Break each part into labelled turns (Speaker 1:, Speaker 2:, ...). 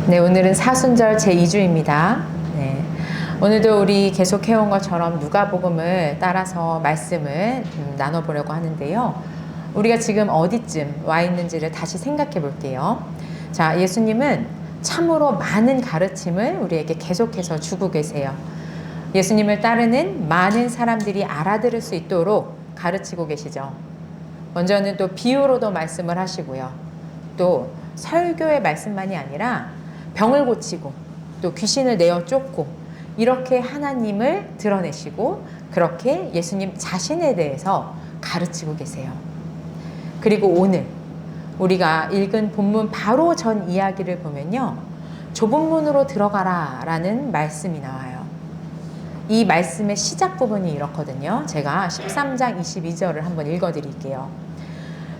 Speaker 1: 네, 오늘은 사순절 제2주입니다. 네, 오늘도 우리 계속 해온 것처럼 누가복음을 따라서 말씀을 나눠보려고 하는데요. 우리가 지금 어디쯤 와 있는지를 다시 생각해 볼게요. 자, 예수님은 참으로 많은 가르침을 우리에게 계속해서 주고 계세요. 예수님을 따르는 많은 사람들이 알아들을 수 있도록 가르치고 계시죠. 먼저는 또 비유로도 말씀을 하시고요. 또 설교의 말씀만이 아니라 병을 고치고 또 귀신을 내어 쫓고 이렇게 하나님을 드러내시고 그렇게 예수님 자신에 대해서 가르치고 계세요. 그리고 오늘 우리가 읽은 본문 바로 전 이야기를 보면요. 좁은 문으로 들어가라 라는 말씀이 나와요. 이 말씀의 시작 부분이 이렇거든요. 제가 13장 22절을 한번 읽어드릴게요.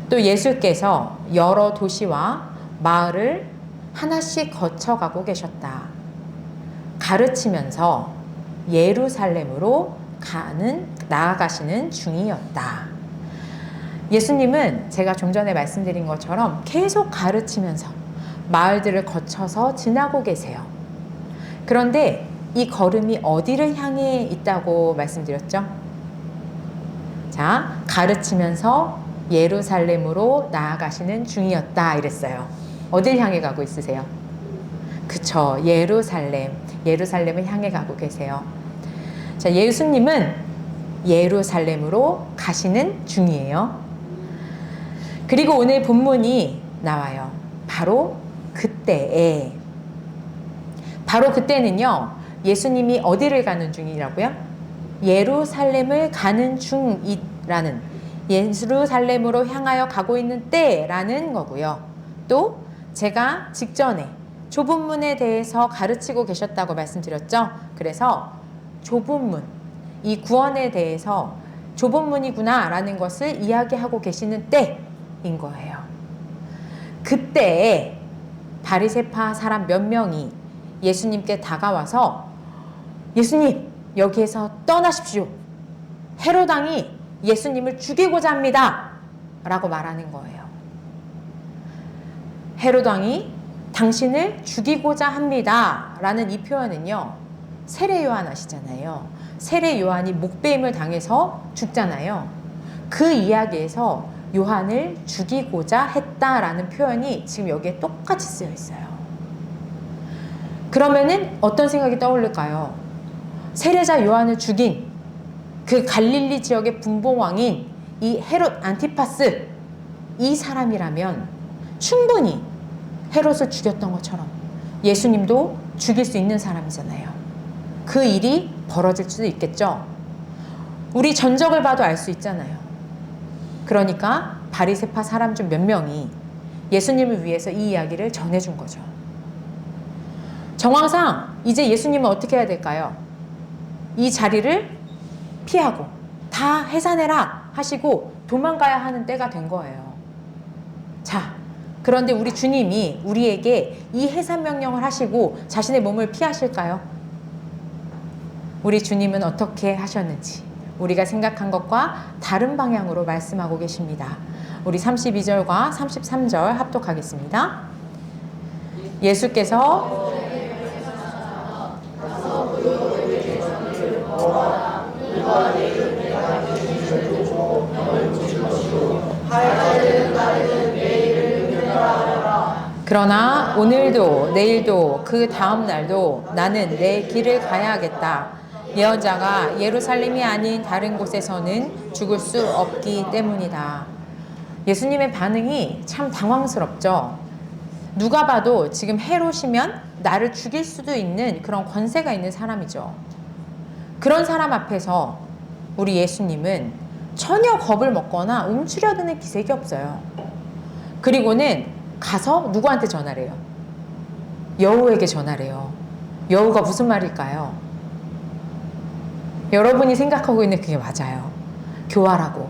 Speaker 1: 또 예수께서 여러 도시와 마을을 하나씩 거쳐가고 계셨다. 가르치면서 예루살렘으로 나아가시는 중이었다. 예수님은 제가 좀 전에 말씀드린 것처럼 계속 가르치면서 마을들을 거쳐서 지나고 계세요. 그런데 이 걸음이 어디를 향해 있다고 말씀드렸죠? 자, 가르치면서 예루살렘으로 나아가시는 중이었다 이랬어요. 어딜 향해 가고 있으세요? 그쵸, 예루살렘을 향해 가고 계세요. 자, 예수님은 예루살렘으로 가시는 중이에요. 그리고 오늘 본문이 나와요. 바로 그때는요, 예수님이 어디를 가는 중이라고요? 예루살렘을 가는 중이라는, 예루살렘으로 향하여 가고 있는 때라는 거고요. 또 제가 직전에 좁은 문에 대해서 가르치고 계셨다고 말씀드렸죠. 그래서 좁은 문, 이 구원에 대해서 좁은 문이구나 라는 것을 이야기하고 계시는 때인 거예요. 그때에 바리새파 사람 몇 명이 예수님께 다가와서 예수님, 여기에서 떠나십시오. 헤롯 왕이 예수님을 죽이고자 합니다 라고 말하는 거예요. 헤롯 왕이 당신을 죽이고자 합니다 라는 이 표현은요, 세례 요한 아시잖아요. 세례 요한이 목배임을 당해서 죽잖아요. 그 이야기에서 요한을 죽이고자 했다라는 표현이 지금 여기에 똑같이 쓰여 있어요. 그러면은 어떤 생각이 떠오를까요? 세례자 요한을 죽인 그 갈릴리 지역의 분봉왕인 이 헤롯 안티파스, 이 사람이라면 충분히 헤롯을 죽였던 것처럼 예수님도 죽일 수 있는 사람이잖아요. 그 일이 벌어질 수도 있겠죠. 우리 전적을 봐도 알 수 있잖아요. 그러니까 바리새파 사람 중 몇 명이 예수님을 위해서 이 이야기를 전해준 거죠. 정황상 이제 예수님은 어떻게 해야 될까요? 이 자리를 피하고 다 해산해라 하시고 도망가야 하는 때가 된 거예요. 자, 그런데 우리 주님이 우리에게 이 해산 명령을 하시고 자신의 몸을 피하실까요? 우리 주님은 어떻게 하셨는지 우리가 생각한 것과 다른 방향으로 말씀하고 계십니다. 우리 32절과 33절 합독하겠습니다. 예수께서 그러나 오늘도 내일도 그 다음 날도 나는 내 길을 가야겠다. 예언자가 예루살렘이 아닌 다른 곳에서는 죽을 수 없기 때문이다. 예수님의 반응이 참 당황스럽죠. 누가 봐도 지금 헤롯이면 나를 죽일 수도 있는 그런 권세가 있는 사람이죠. 그런 사람 앞에서 우리 예수님은 전혀 겁을 먹거나 움츠려드는 기색이 없어요. 그리고는 가서 누구한테 전화를 해요? 여우에게 전화를 해요. 여우가 무슨 말일까요? 여러분이 생각하고 있는 그게 맞아요. 교활하고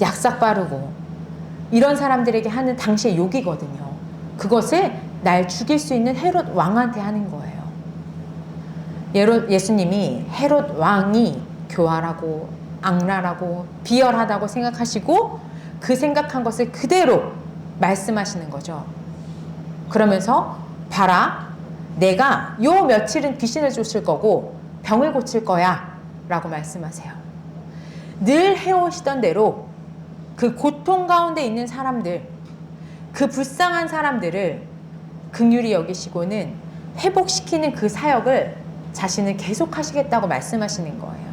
Speaker 1: 약삭 빠르고 이런 사람들에게 하는 당시의 욕이거든요. 그것을 날 죽일 수 있는 헤롯 왕한테 하는 거예요. 예수님이 헤롯 왕이 교활하고 악랄하고 비열하다고 생각하시고 그 생각한 것을 그대로 말씀하시는 거죠. 그러면서 봐라, 내가 요 며칠은 귀신을 쫓을 거고 병을 고칠 거야 라고 말씀하세요. 늘 해오시던 대로 그 고통 가운데 있는 사람들, 그 불쌍한 사람들을 긍휼히 여기시고는 회복시키는 그 사역을 자신은 계속 하시겠다고 말씀하시는 거예요.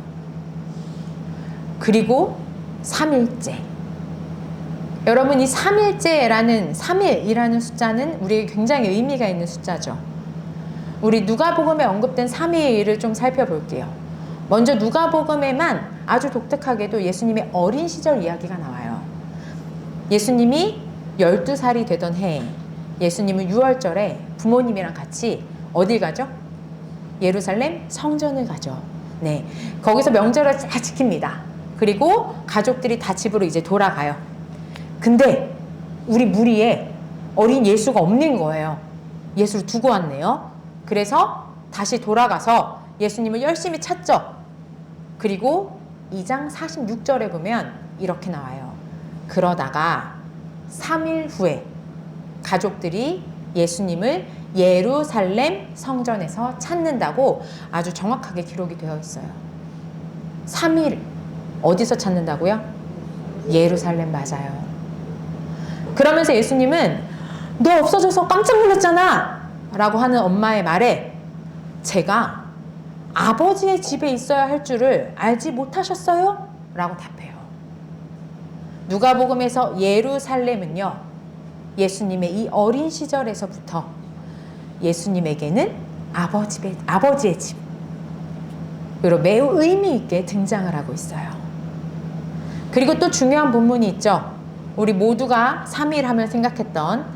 Speaker 1: 그리고 3일째. 여러분, 이 3일째라는 3일이라는 숫자는 우리에게 굉장히 의미가 있는 숫자죠. 우리 누가복음에 언급된 3일을 좀 살펴볼게요. 먼저 누가복음에만 아주 독특하게도 예수님의 어린 시절 이야기가 나와요. 예수님이 12살이 되던 해에 예수님은 6월절에 부모님이랑 같이 어딜 가죠? 예루살렘 성전을 가죠. 네, 거기서 명절을 잘 지킵니다. 그리고 가족들이 다 집으로 이제 돌아가요. 근데 우리 무리에 어린 예수가 없는 거예요. 예수를 두고 왔네요. 그래서 다시 돌아가서 예수님을 열심히 찾죠. 그리고 2장 46절에 보면 이렇게 나와요. 그러다가 3일 후에 가족들이 예수님을 예루살렘 성전에서 찾는다고 아주 정확하게 기록이 되어 있어요. 3일 어디서 찾는다고요? 예루살렘. 맞아요. 그러면서 예수님은 너 없어져서 깜짝 놀랐잖아 라고 하는 엄마의 말에 제가 아버지의 집에 있어야 할 줄을 알지 못하셨어요? 라고 답해요. 누가복음에서 예루살렘은요, 예수님의 이 어린 시절에서부터 예수님에게는 아버지의 집으로 매우 의미 있게 등장을 하고 있어요. 그리고 또 중요한 본문이 있죠. 우리 모두가 3일 하면 생각했던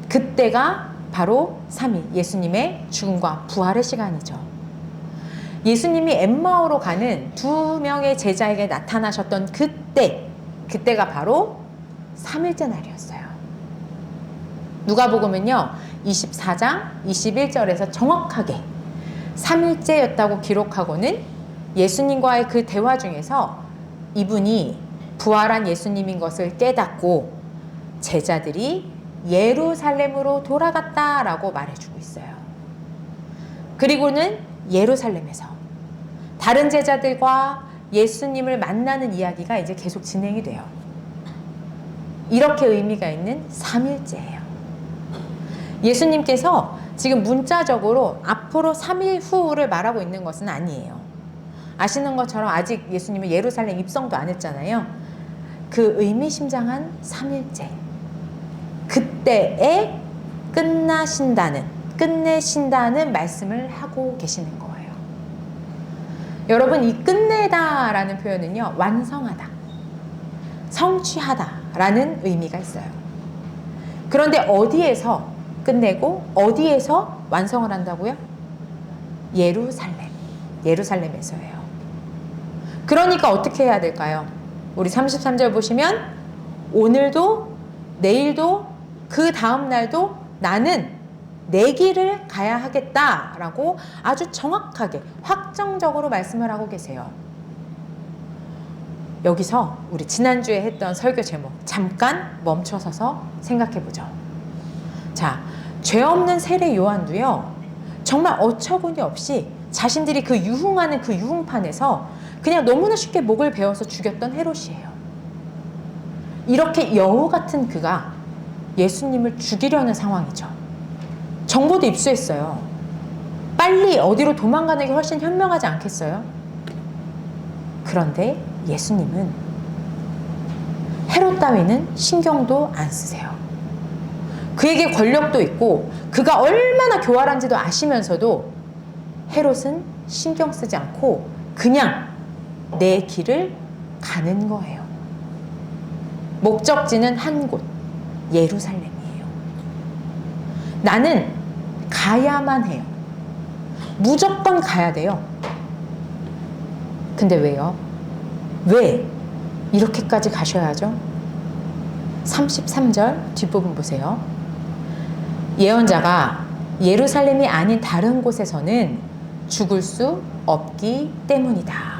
Speaker 1: 그때가 바로 3일, 예수님의 죽음과 부활의 시간이죠. 예수님이 엠마오로 가는 2명의 제자에게 나타나셨던 그때가 바로 3일째 날이었어요. 누가복음은요 24장 21절에서 정확하게 3일째였다고 기록하고는 예수님과의 그 대화 중에서 이분이 부활한 예수님인 것을 깨닫고 제자들이 예루살렘으로 돌아갔다라고 말해주고 있어요. 그리고는 예루살렘에서 다른 제자들과 예수님을 만나는 이야기가 이제 계속 진행이 돼요. 이렇게 의미가 있는 3일째예요. 예수님께서 지금 문자적으로 앞으로 3일 후를 말하고 있는 것은 아니에요. 아시는 것처럼 아직 예수님은 예루살렘 입성도 안 했잖아요. 그 의미심장한 3일째. 그때에 끝내신다는 말씀을 하고 계시는 거예요. 여러분, 이 끝내다라는 표현은요, 완성하다, 성취하다라는 의미가 있어요. 그런데 어디에서 끝내고 어디에서 완성을 한다고요? 예루살렘에서예요. 그러니까 어떻게 해야 될까요? 우리 33절 보시면 오늘도 내일도 그 다음 날도 나는 내 길을 가야 하겠다라고 아주 정확하게 확정적으로 말씀을 하고 계세요. 여기서 우리 지난주에 했던 설교 제목 잠깐 멈춰서서 생각해보죠. 자, 죄 없는 세례 요한도요, 정말 어처구니 없이 자신들이 그 유흥하는 그 유흥판에서 그냥 너무나 쉽게 목을 베어서 죽였던 헤롯이에요. 이렇게 여우 같은 그가 예수님을 죽이려는 상황이죠. 정보도 입수했어요. 빨리 어디로 도망가는 게 훨씬 현명하지 않겠어요? 그런데 예수님은 헤롯 따위는 신경도 안 쓰세요. 그에게 권력도 있고 그가 얼마나 교활한지도 아시면서도 헤롯은 신경 쓰지 않고 그냥 내 길을 가는 거예요. 목적지는 한 곳, 예루살렘이에요. 나는 가야만 해요. 무조건 가야 돼요. 근데 왜요? 왜 이렇게까지 가셔야죠? 33절 뒷부분 보세요. 예언자가 예루살렘이 아닌 다른 곳에서는 죽을 수 없기 때문이다.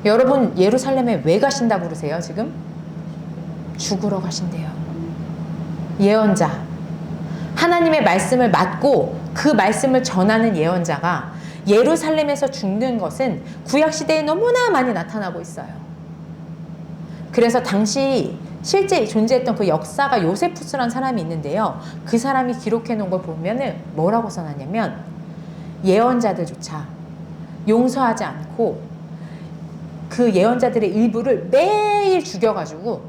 Speaker 1: 여러분, 예루살렘에 왜 가신다고 그러세요, 지금? 죽으러 가신대요. 예언자, 하나님의 말씀을 맡고 그 말씀을 전하는 예언자가 예루살렘에서 죽는 것은 구약시대에 너무나 많이 나타나고 있어요. 그래서 당시 실제 존재했던 그 역사가 요세푸스라는 사람이 있는데요. 그 사람이 기록해 놓은 걸 보면은 뭐라고 써놨냐면, 예언자들조차 용서하지 않고 그 예언자들의 일부를 매일 죽여가지고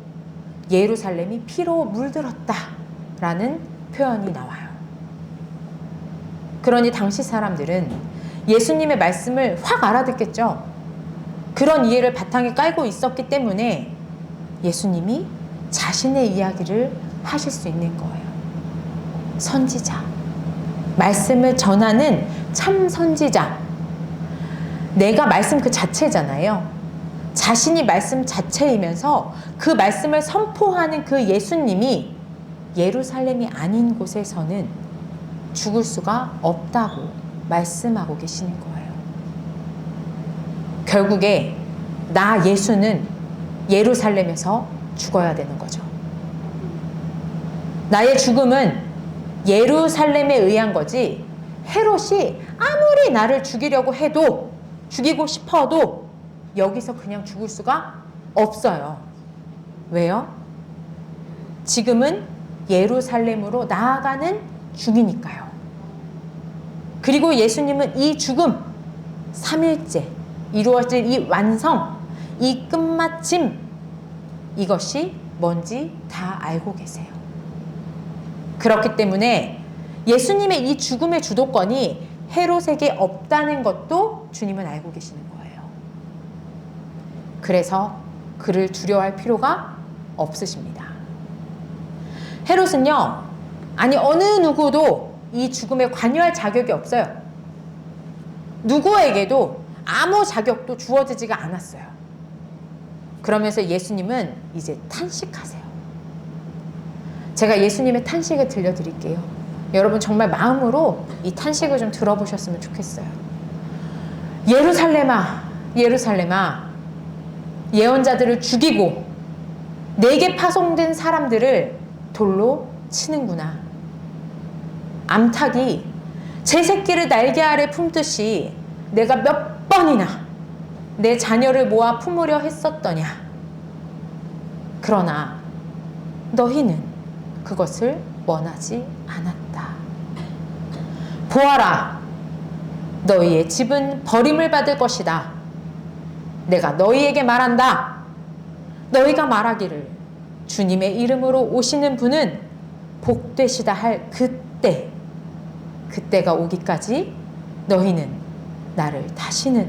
Speaker 1: 예루살렘이 피로 물들었다라는 표현이 나와요. 그러니 당시 사람들은 예수님의 말씀을 확 알아듣겠죠. 그런 이해를 바탕에 깔고 있었기 때문에 예수님이 자신의 이야기를 하실 수 있는 거예요. 선지자, 말씀을 전하는 참 선지자. 내가 말씀 그 자체잖아요. 자신이 말씀 자체이면서 그 말씀을 선포하는 그 예수님이 예루살렘이 아닌 곳에서는 죽을 수가 없다고 말씀하고 계시는 거예요. 결국에 나 예수는 예루살렘에서 죽어야 되는 거죠. 나의 죽음은 예루살렘에 의한 거지, 헤롯이 아무리 나를 죽이려고 해도, 죽이고 싶어도 여기서 그냥 죽을 수가 없어요. 왜요? 지금은 예루살렘으로 나아가는 중이니까요. 그리고 예수님은 이 죽음, 3일째 이루어질 이 완성, 이 끝마침, 이것이 뭔지 다 알고 계세요. 그렇기 때문에 예수님의 이 죽음의 주도권이 헤롯에게 없다는 것도 주님은 알고 계시는 거예요. 그래서 그를 두려워할 필요가 없으십니다. 헤롯은요, 아니 어느 누구도 이 죽음에 관여할 자격이 없어요. 누구에게도 아무 자격도 주어지지가 않았어요. 그러면서 예수님은 이제 탄식하세요. 제가 예수님의 탄식을 들려드릴게요. 여러분 정말 마음으로 이 탄식을 좀 들어보셨으면 좋겠어요. 예루살렘아, 예루살렘아, 예언자들을 죽이고 내게 파송된 사람들을 돌로 치는구나. 암탉이 제 새끼를 날개 아래 품듯이 내가 몇 번이나 내 자녀를 모아 품으려 했었더냐. 그러나 너희는 그것을 원하지 않았다. 보아라, 너희의 집은 버림을 받을 것이다. 내가 너희에게 말한다. 너희가 말하기를 주님의 이름으로 오시는 분은 복되시다 할 그때가 오기까지 너희는 나를 다시는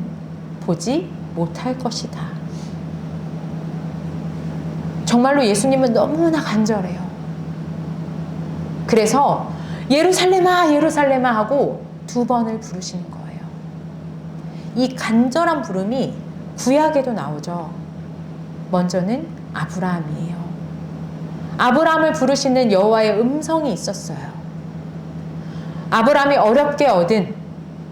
Speaker 1: 보지 못할 것이다. 정말로 예수님은 너무나 간절해요. 그래서 예루살렘아, 예루살렘아 하고 2번을 부르시는 거예요. 이 간절한 부름이 구약에도 나오죠. 먼저는 아브라함이에요. 아브라함을 부르시는 여호와의 음성이 있었어요. 아브라함이 어렵게 얻은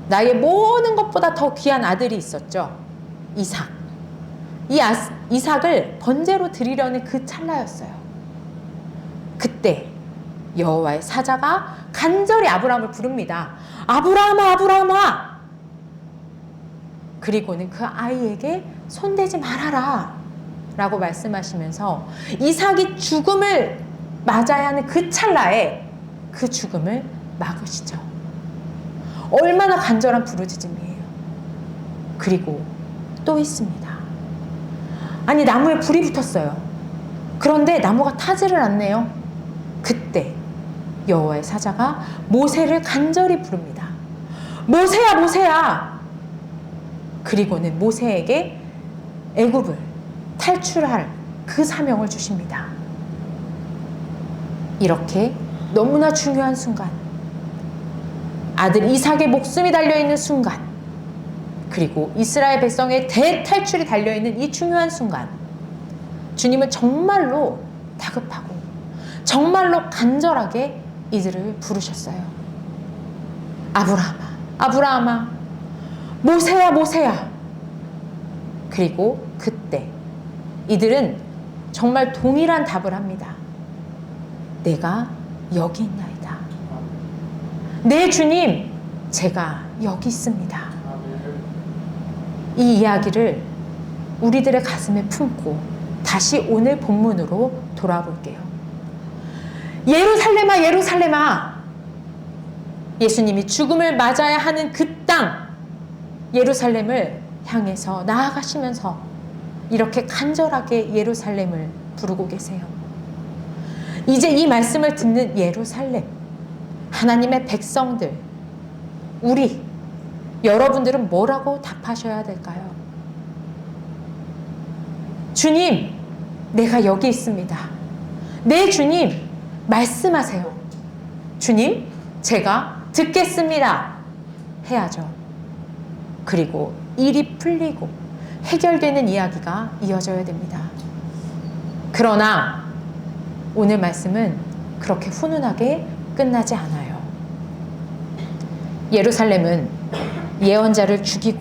Speaker 1: 나의 모든 것보다 더 귀한 아들이 있었죠. 이삭. 이삭을 번제로 드리려는 그 찰나였어요. 그때 여호와의 사자가 간절히 아브라함을 부릅니다. 아브라함아, 아브라함아. 그리고는 그 아이에게 손대지 말아라 라고 말씀하시면서 이삭이 죽음을 맞아야 하는 그 찰나에 그 죽음을 막으시죠. 얼마나 간절한 부르짖음이에요. 그리고 또 있습니다. 아니, 나무에 불이 붙었어요. 그런데 나무가 타지를 않네요. 그때 여호와의 사자가 모세를 간절히 부릅니다. 모세야, 모세야. 그리고는 모세에게 애굽을 탈출할 그 사명을 주십니다. 이렇게 너무나 중요한 순간, 아들 이삭의 목숨이 달려있는 순간, 그리고 이스라엘 백성의 대탈출이 달려있는 이 중요한 순간, 주님은 정말로 다급하고 정말로 간절하게 이들을 부르셨어요. 아브라함아, 아브라함아, 모세야, 모세야. 그리고 그때 이들은 정말 동일한 답을 합니다. 내가 여기 있나이다. 네, 주님, 제가 여기 있습니다. 이 이야기를 우리들의 가슴에 품고 다시 오늘 본문으로 돌아볼게요. 예루살렘아, 예루살렘아. 예수님이 죽음을 맞아야 하는 그 땅, 예루살렘을 향해서 나아가시면서 이렇게 간절하게 예루살렘을 부르고 계세요. 이제 이 말씀을 듣는 예루살렘, 하나님의 백성들, 우리, 여러분들은 뭐라고 답하셔야 될까요? 주님, 내가 여기 있습니다. 네, 주님, 말씀하세요. 주님, 제가 듣겠습니다. 해야죠. 그리고 일이 풀리고 해결되는 이야기가 이어져야 됩니다. 그러나 오늘 말씀은 그렇게 훈훈하게 끝나지 않아요. 예루살렘은 예언자를 죽이고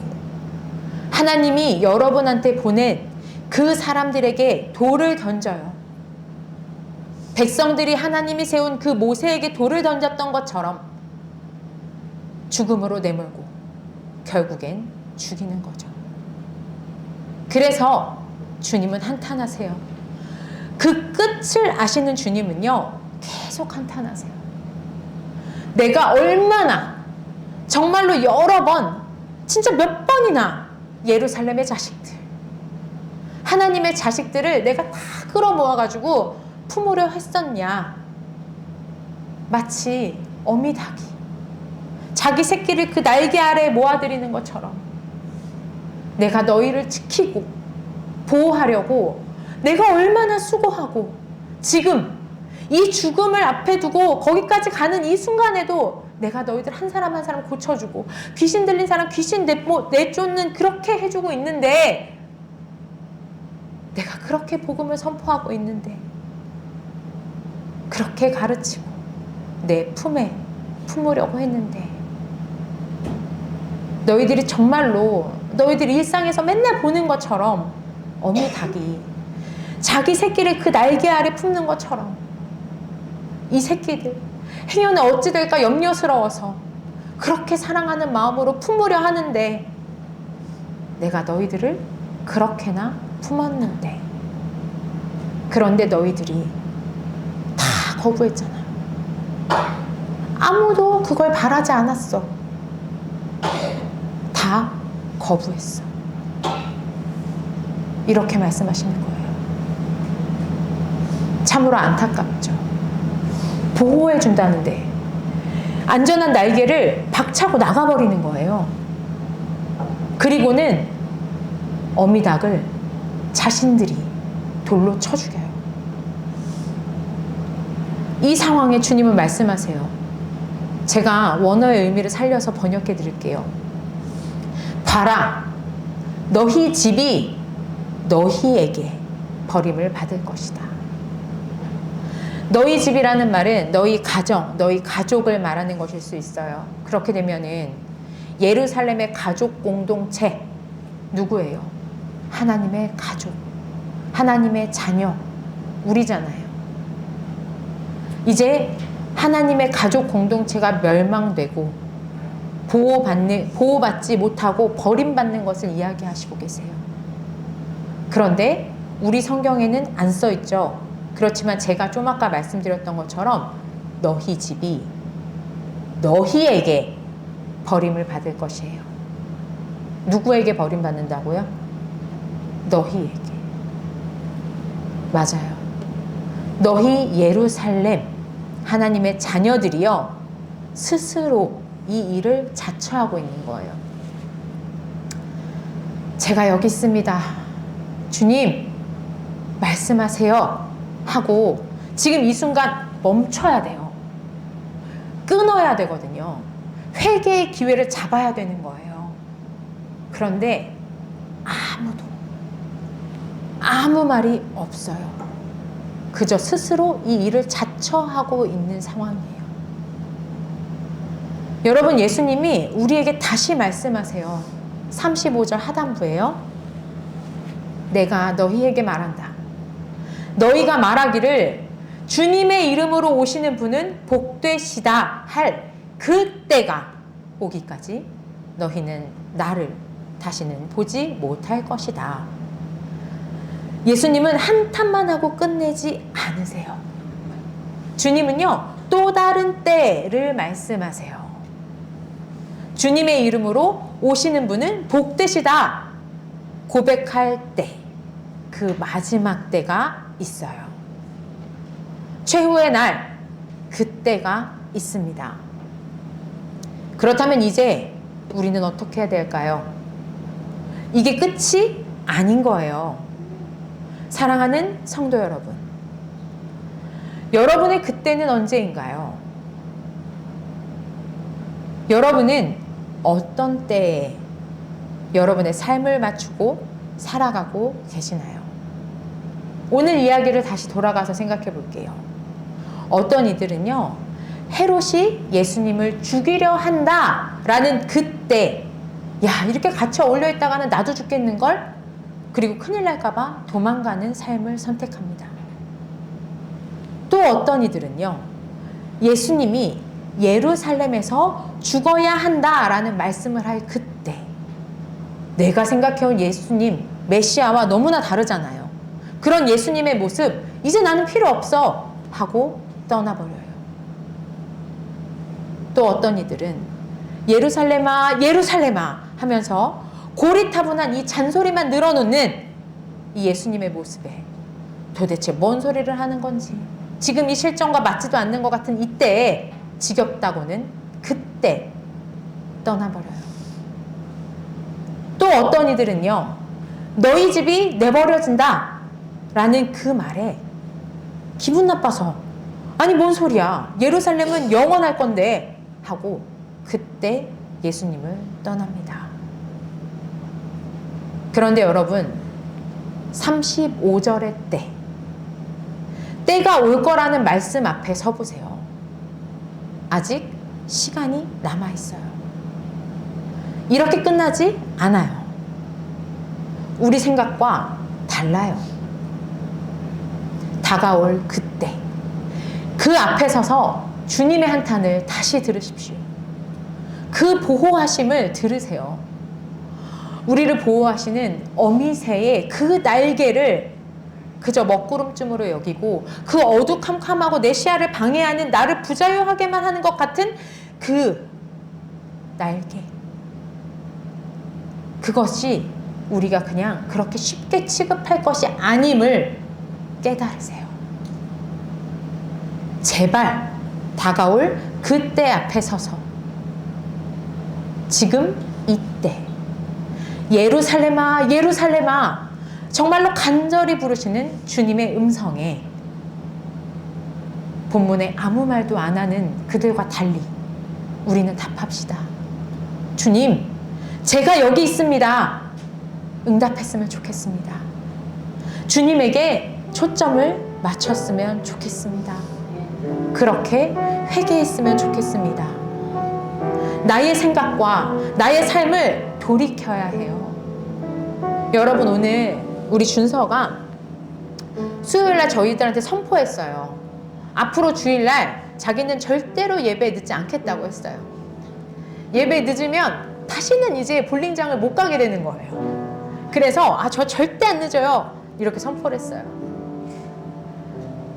Speaker 1: 하나님이 여러분한테 보낸 그 사람들에게 돌을 던져요. 백성들이 하나님이 세운 그 모세에게 돌을 던졌던 것처럼 죽음으로 내몰고 결국엔 죽이는 거죠. 그래서 주님은 한탄하세요. 그 끝을 아시는 주님은요, 계속 한탄하세요. 내가 얼마나, 정말로 여러 번, 진짜 몇 번이나 예루살렘의 자식들, 하나님의 자식들을 내가 다 끌어모아가지고 품으려 했었냐. 마치 어미닭이 자기 새끼를 그 날개 아래에 모아들이는 것처럼 내가 너희를 지키고 보호하려고 내가 얼마나 수고하고 지금 이 죽음을 앞에 두고 거기까지 가는 이 순간에도 내가 너희들 한 사람 한 사람 고쳐주고 귀신 들린 사람 귀신 내쫓는 그렇게 해주고 있는데, 내가 그렇게 복음을 선포하고 있는데, 그렇게 가르치고 내 품에 품으려고 했는데, 너희들이 정말로 너희들 일상에서 맨날 보는 것처럼 어미닭이 자기 새끼를 그 날개 아래 품는 것처럼 이 새끼들 행여는 어찌 될까 염려스러워서 그렇게 사랑하는 마음으로 품으려 하는데, 내가 너희들을 그렇게나 품었는데, 그런데 너희들이 다 거부했잖아. 아무도 그걸 바라지 않았어. 다 거부했어. 이렇게 말씀하시는 거예요. 참으로 안타깝죠. 보호해 준다는데 안전한 날개를 박차고 나가버리는 거예요. 그리고는 어미닭을 자신들이 돌로 쳐 죽여요. 이 상황에 주님은 말씀하세요. 제가 원어의 의미를 살려서 번역해 드릴게요. 봐라, 너희 집이 너희에게 버림을 받을 것이다. 너희 집이라는 말은 너희 가정, 너희 가족을 말하는 것일 수 있어요. 그렇게 되면은 예루살렘의 가족 공동체 누구예요? 하나님의 가족, 하나님의 자녀, 우리잖아요. 이제 하나님의 가족 공동체가 멸망되고 보호받지 못하고 버림받는 것을 이야기하시고 계세요. 그런데 우리 성경에는 안 써 있죠. 그렇지만 제가 좀 아까 말씀드렸던 것처럼 너희 집이 너희에게 버림을 받을 것이에요. 누구에게 버림받는다고요? 너희에게. 맞아요. 너희 예루살렘, 하나님의 자녀들이요, 스스로 이 일을 자처하고 있는 거예요. 제가 여기 있습니다. 주님, 말씀하세요. 하고 지금 이 순간 멈춰야 돼요. 끊어야 되거든요. 회개의 기회를 잡아야 되는 거예요. 그런데 아무 말이 없어요. 그저 스스로 이 일을 자처하고 있는 상황이에요. 여러분, 예수님이 우리에게 다시 말씀하세요. 35절 하단부에요. 내가 너희에게 말한다. 너희가 말하기를 주님의 이름으로 오시는 분은 복되시다 할 그 때가 오기까지 너희는 나를 다시는 보지 못할 것이다. 예수님은 한탄만 하고 끝내지 않으세요. 주님은요, 또 다른 때를 말씀하세요. 주님의 이름으로 오시는 분은 복되시다 고백할 때, 그 마지막 때가 있어요. 최후의 날, 그때가 있습니다. 그렇다면 이제 우리는 어떻게 해야 될까요? 이게 끝이 아닌 거예요. 사랑하는 성도 여러분, 여러분의 그때는 언제인가요? 여러분은 어떤 때에 여러분의 삶을 맞추고 살아가고 계시나요? 오늘 이야기를 다시 돌아가서 생각해 볼게요. 어떤 이들은요, 헤롯이 예수님을 죽이려 한다라는 그때, 야, 이렇게 같이 어울려 있다가는 나도 죽겠는걸? 그리고 큰일 날까봐 도망가는 삶을 선택합니다. 또 어떤 이들은요, 예수님이 예루살렘에서 죽어야 한다라는 말씀을 할 그때, 내가 생각해온 예수님, 메시아와 너무나 다르잖아요. 그런 예수님의 모습, 이제 나는 필요 없어 하고 떠나버려요. 또 어떤 이들은 예루살렘아 예루살렘아 하면서 고리타분한 이 잔소리만 늘어놓는 이 예수님의 모습에 도대체 뭔 소리를 하는 건지, 지금 이 실정과 맞지도 않는 것 같은 이때에 지겹다고는 그때 떠나버려요. 또 어떤 이들은요, 너희 집이 내버려진다 라는 그 말에 기분 나빠서, 아니 뭔 소리야, 예루살렘은 영원할 건데 하고 그때 예수님을 떠납니다. 그런데 여러분, 35절의 때가 올 거라는 말씀 앞에 서보세요. 아직 시간이 남아있어요. 이렇게 끝나지 않아요. 우리 생각과 달라요. 다가올 그때, 그 앞에 서서 주님의 한탄을 다시 들으십시오. 그 보호하심을 들으세요. 우리를 보호하시는 어미새의 그 날개를 그저 먹구름쯤으로 여기고, 그 어두컴컴하고 내 시야를 방해하는, 나를 부자유하게만 하는 것 같은 그 날개, 그것이 우리가 그냥 그렇게 쉽게 취급할 것이 아님을 깨달으세요. 제발 다가올 그때 앞에 서서 지금 이때 예루살렘아 예루살렘아 정말로 간절히 부르시는 주님의 음성에 본문에 아무 말도 안 하는 그들과 달리 우리는 답합시다. 주님, 제가 여기 있습니다. 응답했으면 좋겠습니다. 주님에게 초점을 맞췄으면 좋겠습니다. 그렇게 회개했으면 좋겠습니다. 나의 생각과 나의 삶을 돌이켜야 해요. 여러분, 오늘 우리 준서가 수요일날 저희들한테 선포했어요. 앞으로 주일날 자기는 절대로 예배에 늦지 않겠다고 했어요. 예배에 늦으면 다시는 이제 볼링장을 못 가게 되는 거예요. 그래서 저 절대 안 늦어요, 이렇게 선포를 했어요.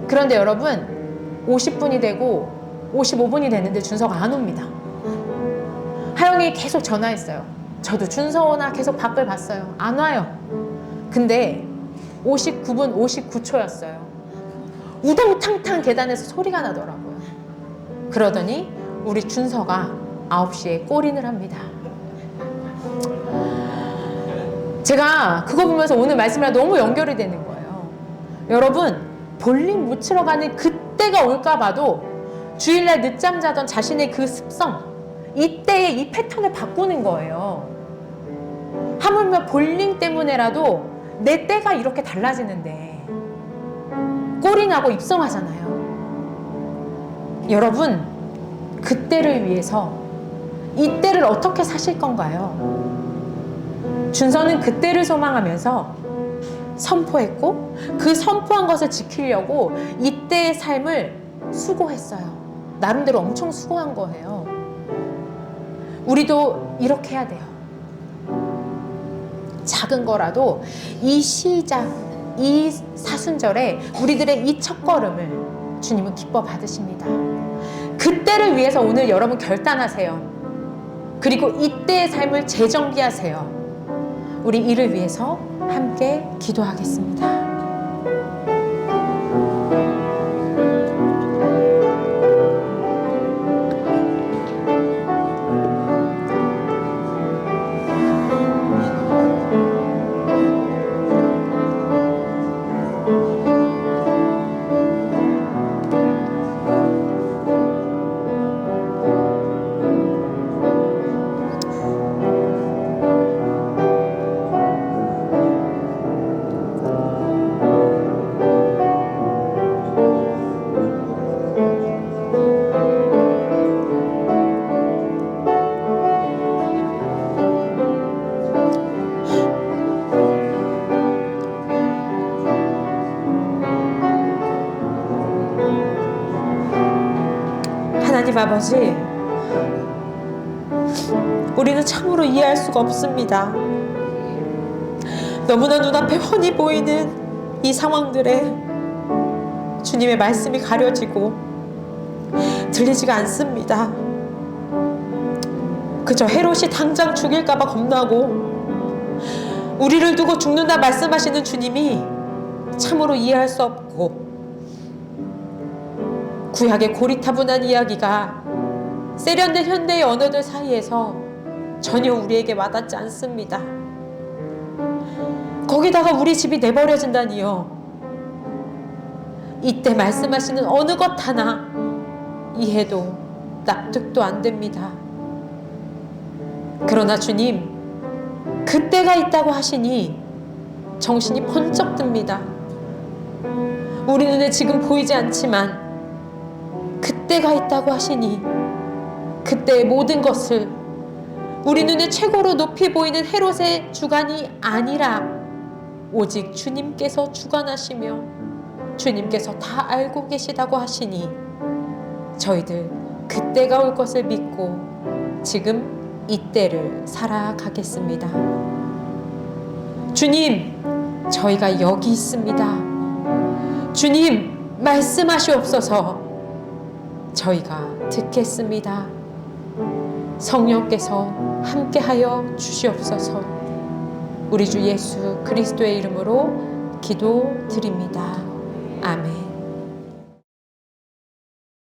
Speaker 1: 그런데 여러분, 50분이 되고 55분이 됐는데 준서가 안 옵니다. 하영이 계속 전화했어요. 저도 준서 오나 계속 밖을 봤어요. 안 와요. 근데 59분 59초였어요. 우당탕탕 계단에서 소리가 나더라고요. 그러더니 우리 준서가 9시에 골인을 합니다. 제가 그거 보면서 오늘 말씀이랑 너무 연결이 되는 거예요. 여러분, 볼링 못 치러 가는 그때가 올까 봐도 주일날 늦잠 자던 자신의 그 습성, 이때의 이 패턴을 바꾸는 거예요. 하물며 볼링 때문에라도 내 때가 이렇게 달라지는데 골인하고 입성하잖아요. 여러분, 그때를 위해서 이때를 어떻게 사실 건가요? 준서는 그때를 소망하면서 선포했고, 그 선포한 것을 지키려고 이때의 삶을 수고했어요. 나름대로 엄청 수고한 거예요. 우리도 이렇게 해야 돼요. 작은 거라도 이 시작, 이 사순절에 우리들의 이 첫걸음을 주님은 기뻐 받으십니다. 그때를 위해서 오늘 여러분 결단하세요. 그리고 이때의 삶을 재정비하세요. 우리 이를 위해서 함께 기도하겠습니다. 하나님 아버지, 우리는 참으로 이해할 수가 없습니다. 너무나 눈앞에 훤히 보이는 이 상황들에 주님의 말씀이 가려지고 들리지가 않습니다. 그저 헤롯이 당장 죽일까봐 겁나고 우리를 두고 죽는다 말씀하시는 주님이 참으로 이해할 수 없고, 구약의 고리타분한 이야기가 세련된 현대의 언어들 사이에서 전혀 우리에게 와닿지 않습니다. 거기다가 우리 집이 내버려진다니요. 이때 말씀하시는 어느 것 하나 이해도 납득도 안 됩니다. 그러나 주님, 그때가 있다고 하시니 정신이 번쩍 듭니다. 우리 눈에 지금 보이지 않지만 그때가 있다고 하시니 그때의 모든 것을 우리 눈에 최고로 높이 보이는 헤롯의 주관이 아니라 오직 주님께서 주관하시며 주님께서 다 알고 계시다고 하시니 저희들 그때가 올 것을 믿고 지금 이때를 살아가겠습니다. 주님, 저희가 여기 있습니다. 주님, 말씀하시옵소서. 저희가 듣겠습니다. 성령께서 함께하여 주시옵소서. 우리 주 예수 그리스도의 이름으로 기도드립니다.